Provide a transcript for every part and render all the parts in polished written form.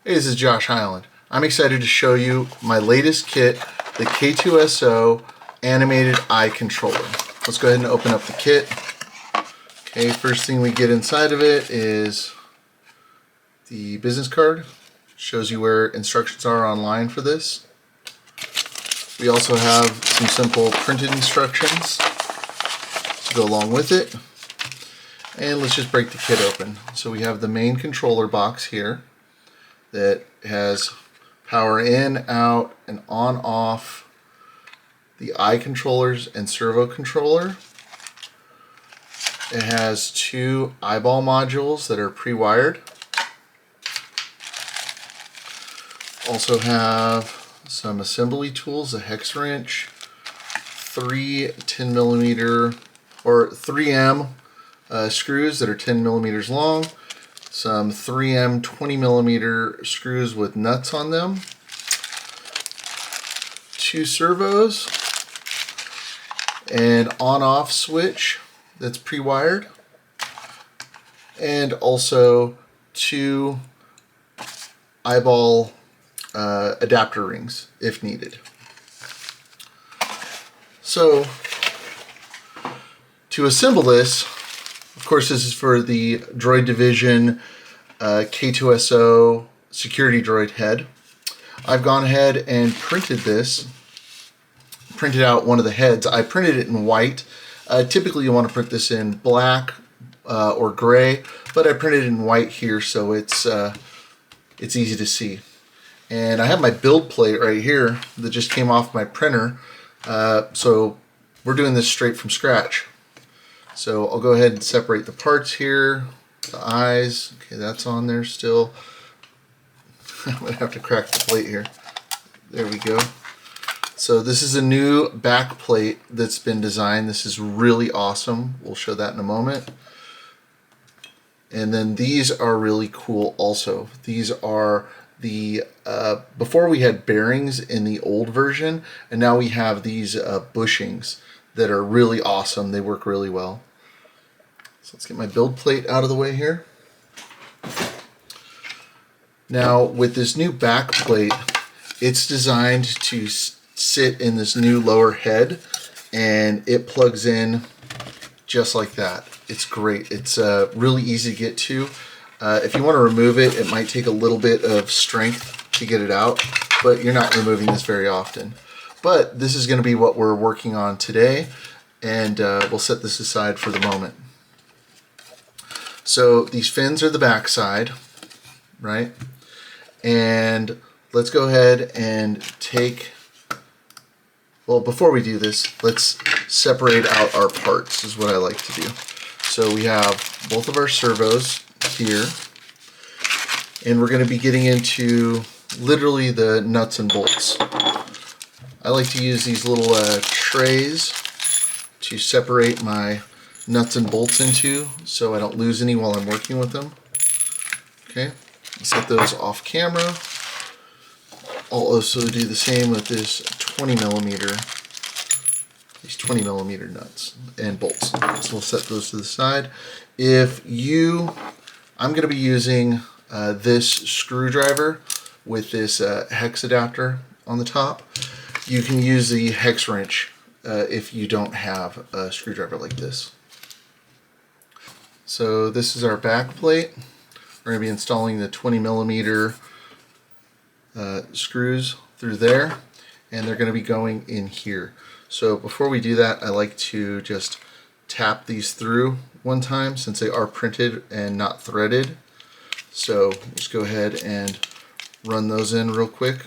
Hey, this is Josh Hyland. I'm excited to show you my latest kit, the K-2SO Animated Eye controller. Let's go ahead and open up the kit. Okay, first thing we get inside of it is the business card. Shows you where instructions are online for this. We also have some simple printed instructions to go along with it. And let's just break the kit open. So we have the main controller box here that has power in, out, and on off, the eye controllers and servo controller. It has two eyeball modules that are pre-wired. Also have some assembly tools, a hex wrench, three 10mm or 3M screws that are 10 millimeters long, some 3M 20mm screws with nuts on them, two servos, an on-off switch that's pre-wired, and also two eyeball adapter rings if needed. So to assemble this, of course this is for the Droid Division K-2SO security droid head. I've gone ahead and printed out one of the heads. I printed it in white. Typically you want to print this in black or gray, but I printed it in white here so it's easy to see. And I have my build plate right here that just came off my printer, so we're doing this straight from scratch. So I'll go ahead and separate the parts here. The eyes, okay, that's on there still. I'm gonna have to crack the plate here. There we go. So this is a new back plate that's been designed. This is really awesome. We'll show that in a moment. And then these are really cool also. These are the, before we had bearings in the old version, and now we have these bushings that are really awesome. They work really well. So let's get my build plate out of the way here. Now with this new back plate, it's designed to sit in this new lower head, and it plugs in just like that. It's great. It's really easy to get to. If you want to remove it, it might take a little bit of strength to get it out, but you're not removing this very often. But this is going to be what we're working on today, and we'll set this aside for the moment. So these fins are the back side, right? And let's go ahead and take, well, before we do this, let's separate out our parts, is what I like to do. So we have both of our servos here, and we're going to be getting into literally the nuts and bolts. I like to use these little trays to separate my nuts and bolts into so I don't lose any while I'm working with them. Okay, set those off camera. I'll also do the same with this 20mm, these 20mm nuts and bolts. So we'll set those to the side. I'm going to be using this screwdriver with this hex adapter on the top. You can use the hex wrench if you don't have a screwdriver like this. So this is our back plate. We're going to be installing the 20mm screws through there, and they're going to be going in here. So before we do that, I like to just tap these through one time since they are printed and not threaded. So just go ahead and run those in real quick.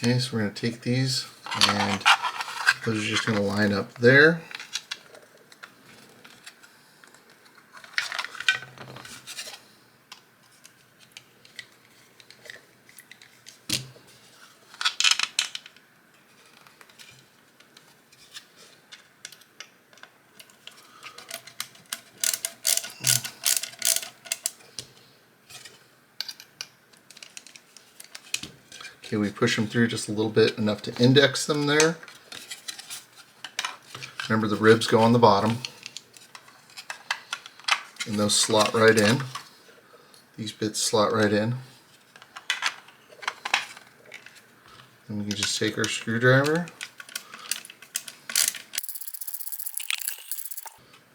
Okay, so we're going to take these, and those are just going to line up there. Okay, we push them through just a little bit, enough to index them there. Remember, the ribs go on the bottom, and those slot right in. These bits slot right in. And we can just take our screwdriver,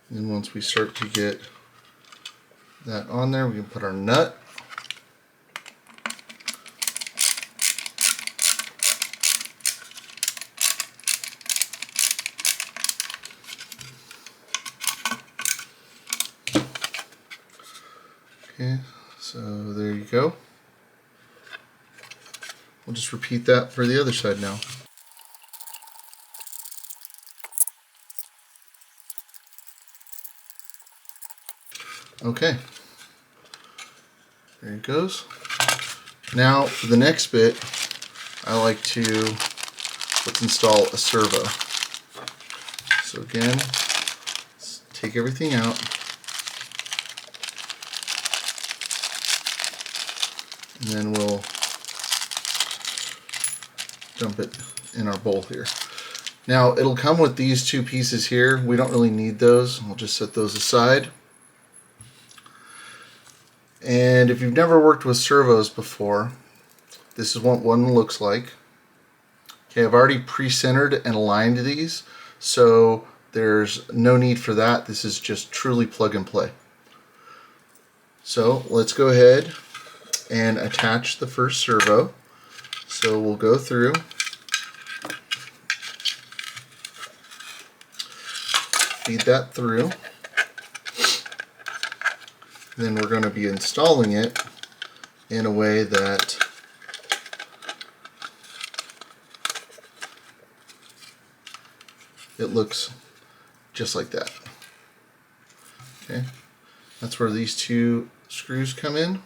and once we start to get that on there, we can put our nut. Okay, so there you go. We'll just repeat that for the other side now. Okay, there it goes. Now for the next bit, I like to, let's install a servo. So again, let's take everything out. And then we'll dump it in our bowl here. Now it'll come with these two pieces here. We don't really need those. We'll just set those aside. And if you've never worked with servos before, this is what one looks like. Okay, I've already pre-centered and aligned these, so there's no need for that. This is just truly plug and play. So let's go ahead and attach the first servo. So we'll go through, feed that through. Then we're going to be installing it in a way that it looks just like that. Okay, that's where these two screws come in.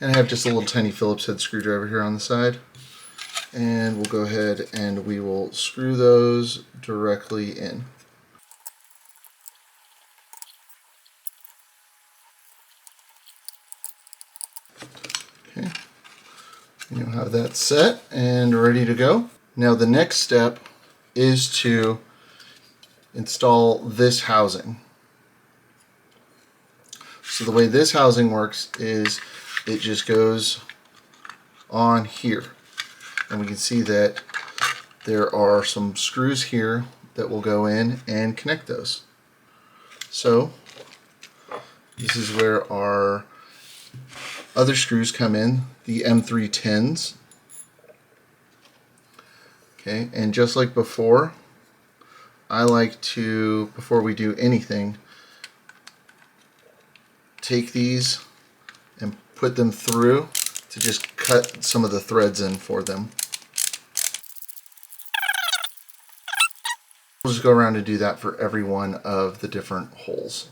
And I have just a little tiny Phillips head screwdriver here on the side. And we'll go ahead and we will screw those directly in. Okay, you have that set and ready to go. Now the next step is to install this housing. So the way this housing works is it just goes on here, and we can see that there are some screws here that will go in and connect those. So this is where our other screws come in, the M310s. Okay, and just like before, I like to, before we do anything, take these and put them through to just cut some of the threads in for them. We'll just go around and do that for every one of the different holes.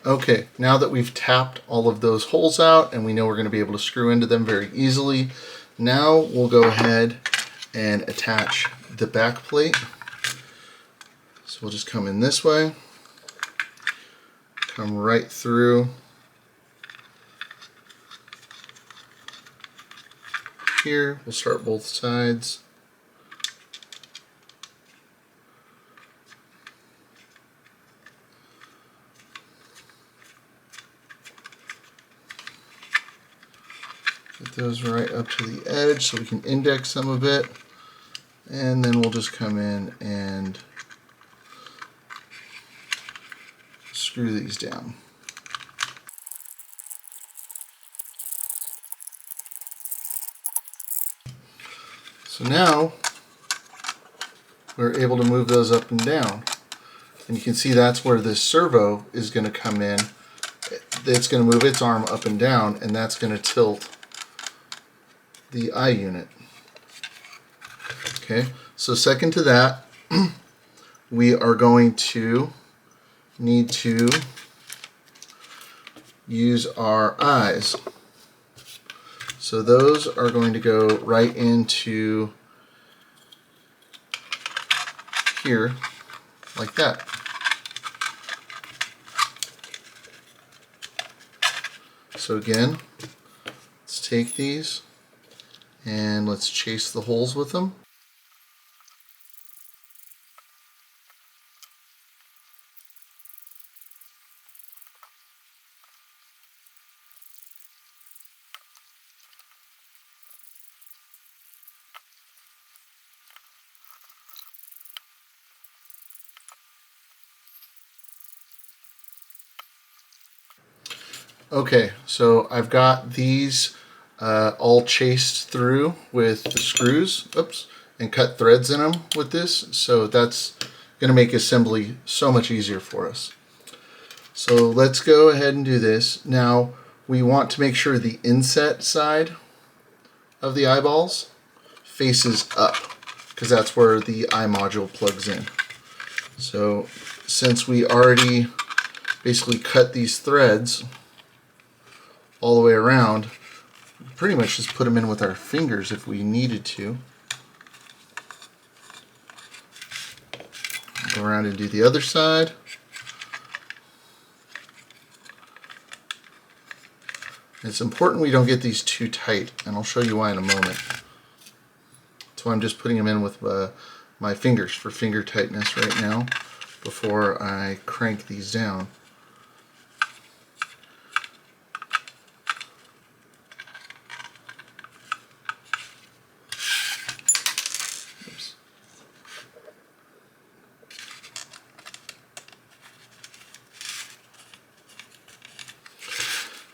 Okay, now that we've tapped all of those holes out and we know we're going to be able to screw into them very easily, now we'll go ahead and attach the back plate. So we'll just come in this way, come right through here. We'll start both sides. Get those right up to the edge so we can index some of it, and then we'll just come in and screw these down. So now we're able to move those up and down, and you can see that's where this servo is going to come in. It's going to move its arm up and down, and that's going to tilt the eye unit. Okay, so second to that, we are going to need to use our eyes. So those are going to go right into here like that. So again, let's take these and let's chase the holes with them. Okay, so I've got these all chased through with the screws, oops, and cut threads in them with this, so that's going to make assembly so much easier for us. So let's go ahead and do this. Now we want to make sure the inset side of the eyeballs faces up, because that's where the eye module plugs in. So since we already basically cut these threads all the way around, pretty much just put them in with our fingers if we needed to. Go around and do the other side. It's important we don't get these too tight, and I'll show you why in a moment. So I'm just putting them in with my fingers for finger tightness right now before I crank these down.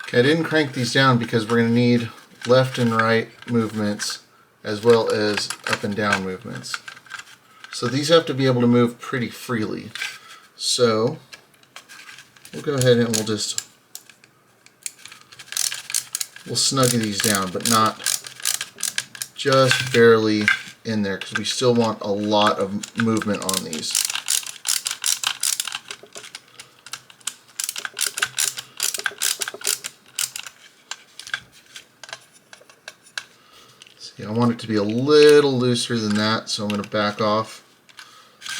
Okay, I didn't crank these down because we're going to need left and right movements as well as up and down movements. So these have to be able to move pretty freely. So we'll go ahead and we'll snug these down, but not just barely in there, because we still want a lot of movement on these. I want it to be a little looser than that, so I'm going to back off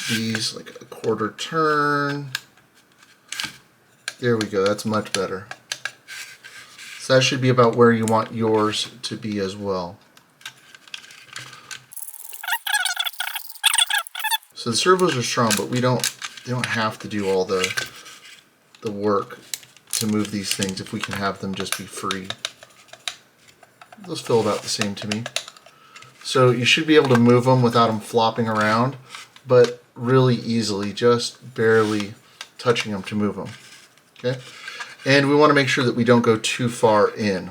these like a quarter turn. There we go, that's much better. So that should be about where you want yours to be as well. So the servos are strong, but they don't have to do all the work to move these things if we can have them just be free. Those feel about the same to me. So you should be able to move them without them flopping around, but really easily, just barely touching them to move them. Okay? And we want to make sure that we don't go too far in.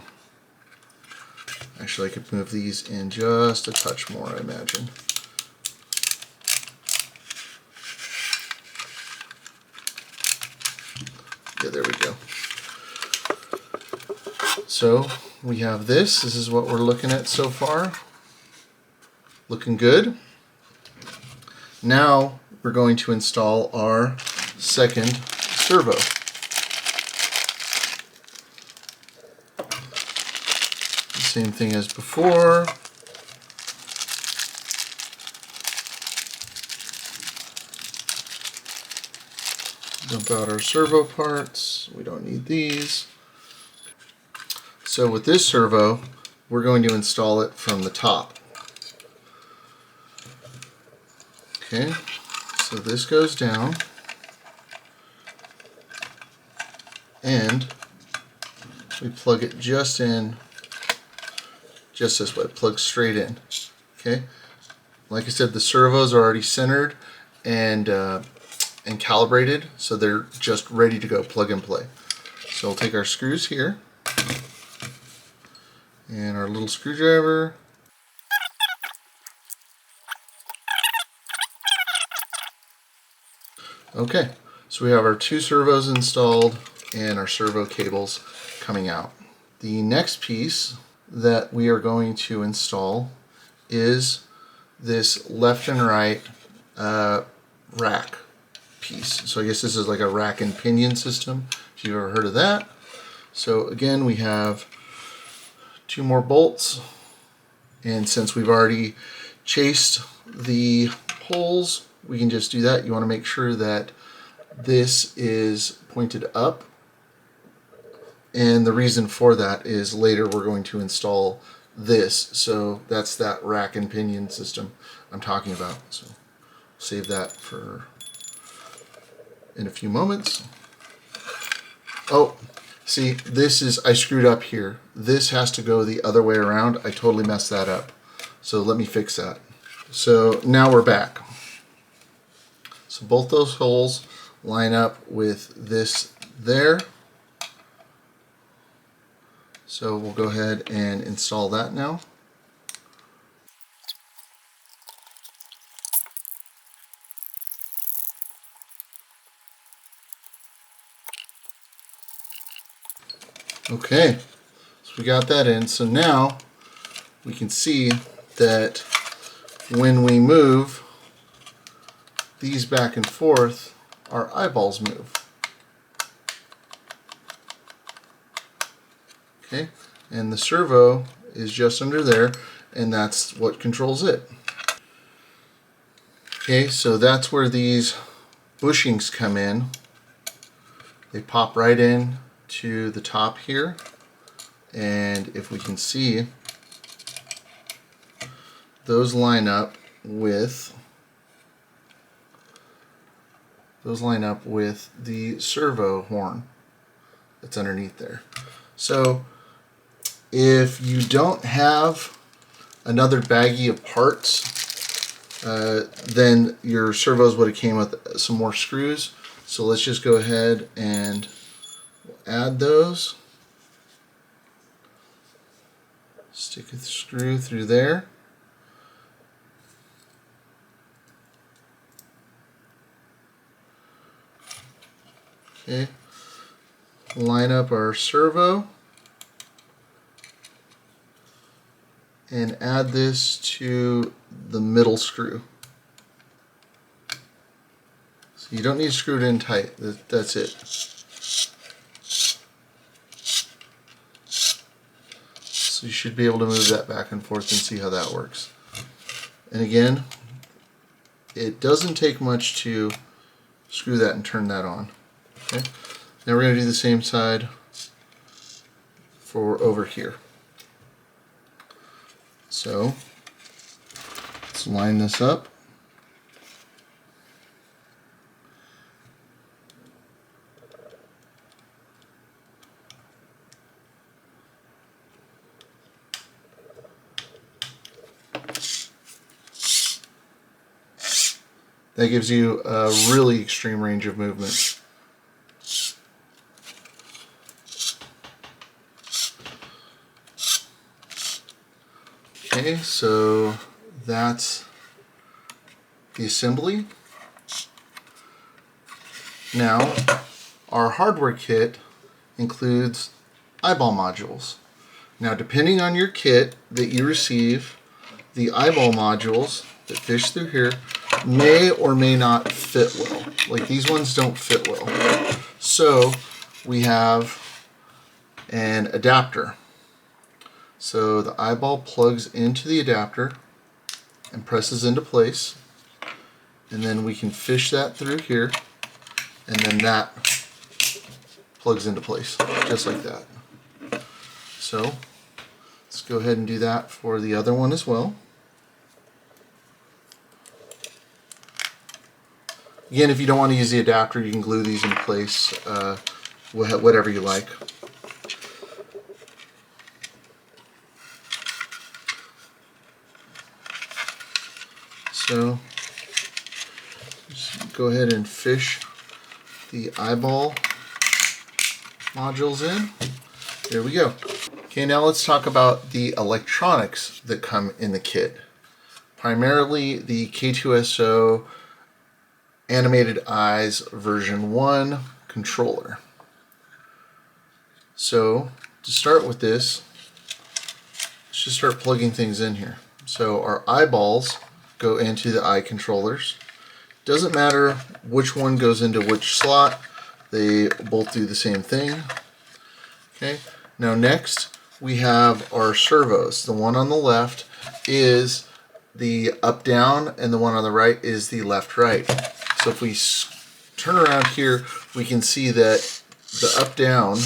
Actually, I could move these in just a touch more, I imagine. Yeah, there we go. So we have this. This is what we're looking at so far. Looking good. Now we're going to install our second servo. Same thing as before. Dump out our servo parts. We don't need these. So with this servo, we're going to install it from the top. Okay, so this goes down, and we plug it just in, just this way, plug straight in. Okay, like I said, the servos are already centered and calibrated, so they're just ready to go, plug and play. So we'll take our screws here and our little screwdriver. Okay, so we have our two servos installed and our servo cables coming out. The next piece that we are going to install is this left and right rack piece. So I guess this is like a rack and pinion system, if you've ever heard of that. So again, we have two more bolts, and since we've already chased the holes we can just do that. You want to make sure that this is pointed up, and the reason for that is later we're going to install this, so that's that rack and pinion system I'm talking about. So save that for in a few moments. Oh, see, this is, I screwed up here. This has to go the other way around. I totally messed that up. So let me fix that. So now we're back. So both those holes line up with this there. So we'll go ahead and install that now. Okay, so we got that in. So now we can see that when we move these back and forth, our eyeballs move. Okay, and the servo is just under there, and that's what controls it. Okay, so that's where these bushings come in. They pop right in to the top here, and if we can see, those line up with the servo horn that's underneath there. So if you don't have another baggie of parts, then your servos would have came with some more screws. So let's just go ahead and add those. Stick a screw through there. Okay. Line up our servo and add this to the middle screw. So you don't need to screw it in tight. That's it. So you should be able to move that back and forth and see how that works. And again, it doesn't take much to screw that and turn that on. Okay. Now we're going to do the same side for over here. So let's line this up. That gives you a really extreme range of movement. Okay, so that's the assembly. Now, our hardware kit includes eyeball modules. Now, depending on your kit that you receive, the eyeball modules that fish through here may or may not fit well. Like these ones don't fit well. So we have an adapter. So the eyeball plugs into the adapter and presses into place, and then we can fish that through here, and then that plugs into place just like that. So let's go ahead and do that for the other one as well. Again, if you don't want to use the adapter, you can glue these in place, whatever you like. So just go ahead and fish the eyeball modules in. There we go. Okay, now let's talk about the electronics that come in the kit. Primarily the K-2SO Animated Eyes version 1 controller. So to start with this, let's just start plugging things in here. So our eyeballs go into the eye controllers. Doesn't matter which one goes into which slot, they both do the same thing. Okay, now next we have our servos. The one on the left is the up down, and the one on the right is the left right. So if we turn around here, we can see that the up down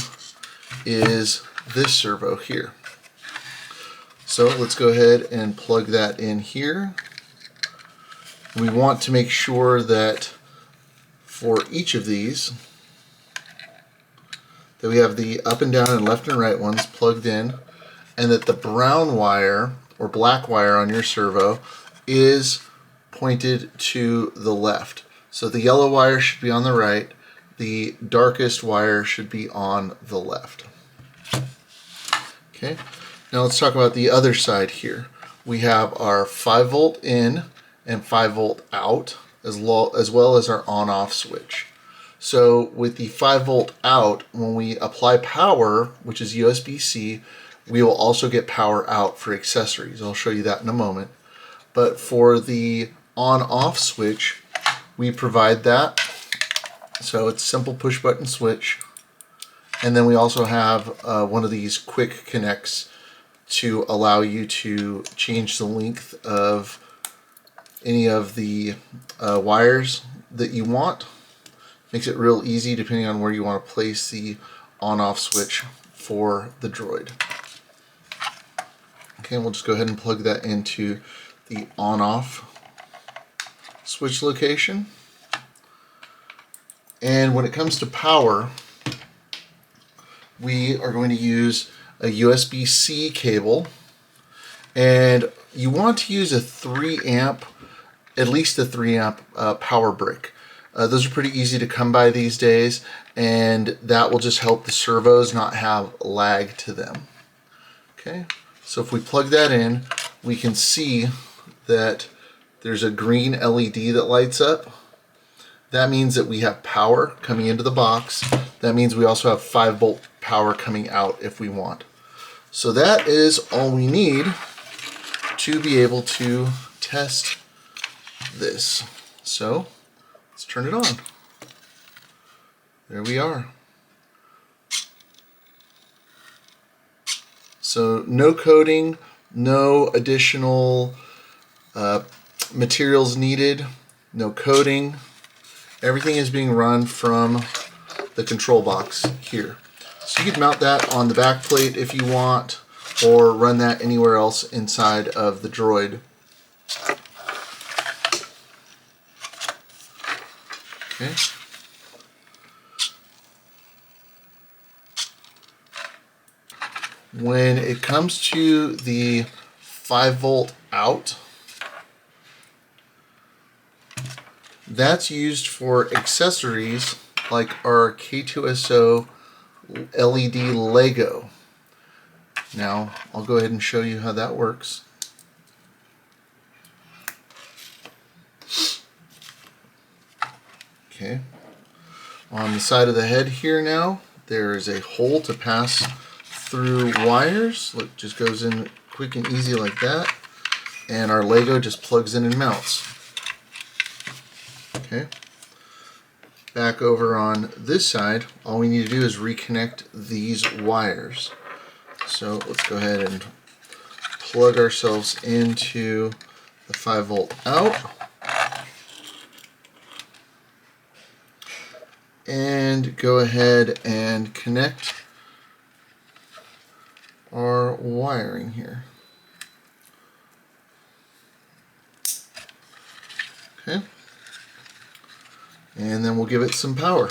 is this servo here. So let's go ahead and plug that in here. We want to make sure that for each of these that we have the up and down and left and right ones plugged in, and that the brown wire or black wire on your servo is pointed to the left. So the yellow wire should be on the right, the darkest wire should be on the left. Okay, now let's talk about the other side here. We have our 5-volt in and 5-volt out, as well as our on-off switch. So with the 5-volt out, when we apply power, which is USB-C, we will also get power out for accessories. I'll show you that in a moment. But for the on-off switch, we provide that. So it's a simple push-button switch. And then we also have one of these quick connects to allow you to change the length of any of the wires that you want. Makes it real easy depending on where you want to place the on-off switch for the droid. Okay, we'll just go ahead and plug that into the on-off switch location. And when it comes to power, we are going to use a USB-C cable, and you want to use a 3 amp, at least a 3 amp power brick. Those are pretty easy to come by these days, and that will just help the servos not have lag to them. Okay, so if we plug that in, we can see that there's a green LED that lights up. That means that we have power coming into the box. That means we also have 5-volt power coming out if we want. So that is all we need to be able to test this. So let's turn it on. There we are. So no coding, no additional materials needed, no coding. Everything is being run from the control box here. So you could mount that on the back plate if you want, or run that anywhere else inside of the droid. Okay. When it comes to the 5-volt out, that's used for accessories like our K-2SO LED Lego. Now, I'll go ahead and show you how that works. Okay. On the side of the head here now, there is a hole to pass through wires. Look, just goes in quick and easy like that. And our Lego just plugs in and mounts. Okay. Back over on this side, all we need to do is reconnect these wires. So let's go ahead and plug ourselves into the 5-volt out. And go ahead and connect our wiring here. Okay. And then we'll give it some power.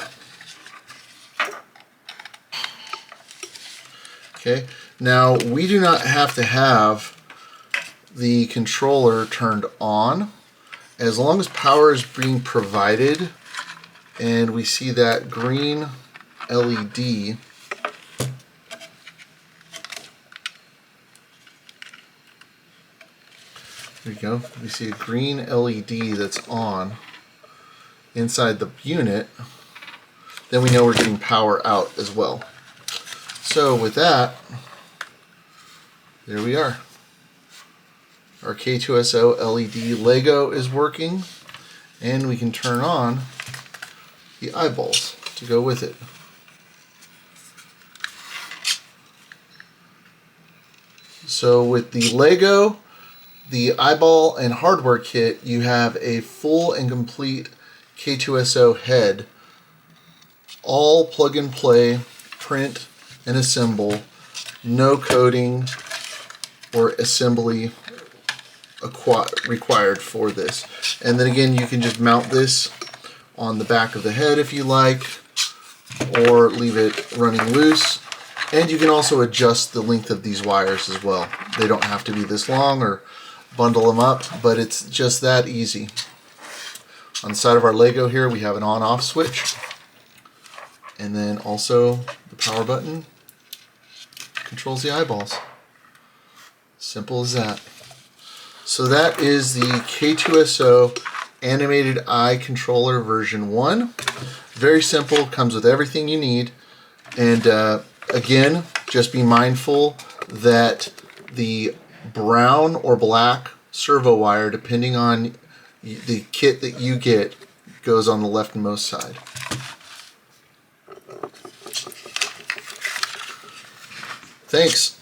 Okay, now we do not have to have the controller turned on. As long as power is being provided and we see that green LED, there you go, we see a green LED that's on inside the unit, then we know we're getting power out as well. So with that, there we are. Our K-2SO LED Lego is working, and we can turn on the eyeballs to go with it. So with the Lego, the eyeball and hardware kit, you have a full and complete K-2SO head, all plug and play, print and assemble, no coding or assembly required for this. And then again, you can just mount this on the back of the head if you like, or leave it running loose. And you can also adjust the length of these wires as well. They don't have to be this long or bundle them up, but it's just that easy. On the side of our Lego here, we have an on-off switch, and then also the power button controls the eyeballs. Simple as that. So that is the K-2SO Animated Eye Controller version 1. Very simple, comes with everything you need. And again, just be mindful that the brown or black servo wire, depending on the kit that you get, goes on the leftmost side. Thanks.